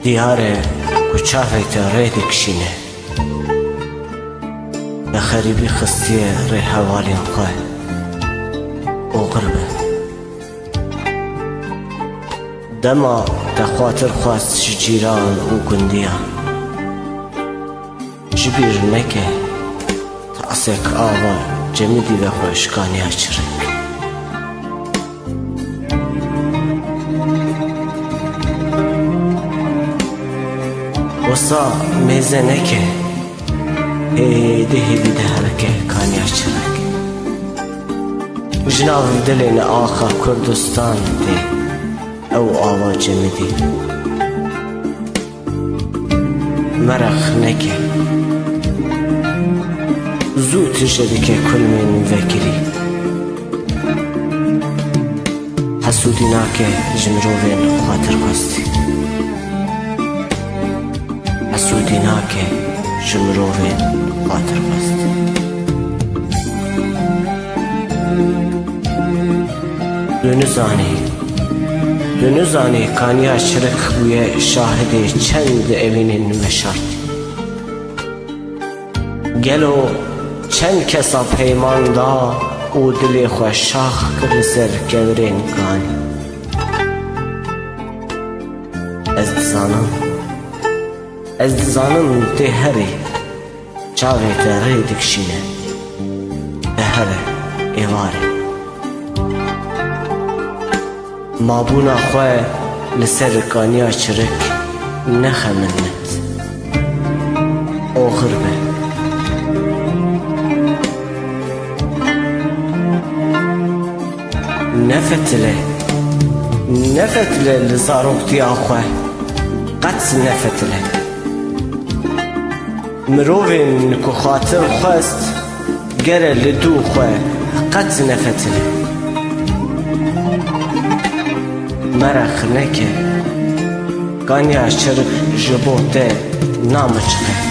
دیاره کچاوی تا ری دکشینه بخریبی خستیه ری حوالین خواه او غربه دما دخواتر خواست جیران و گندیان جبیر نکه تا اسک آوا جمیدی به خوشکانی چرک وسا میزه نکه هیده بیده هرکه کانی چرک جناب دلین آخا کردستان دی او آوا جمیدی مرخ نکه زود تجدی که کل من وکری حسودی ناکه جمروین خاطر خستی حسودی ناکه جمروین خاطر خستی دونزانی کانیا شرک بوی شاهد چند اوینین مشارتی گلو چند کسا پیمان دا او دلی خوش شاخ کرد سر گورین کانی از دزانم تی هری چاوی تا ری دکشینه ده هره ایواره مابونا خواه لسر کانیا چرک نخمنت او غربه نفتله لزاروکتی آخواه قدس نفتله مروین که خاطر خواست گره لدو خواه قدس نفتله مرخ نکه گانیا شرک جبوته نامچقه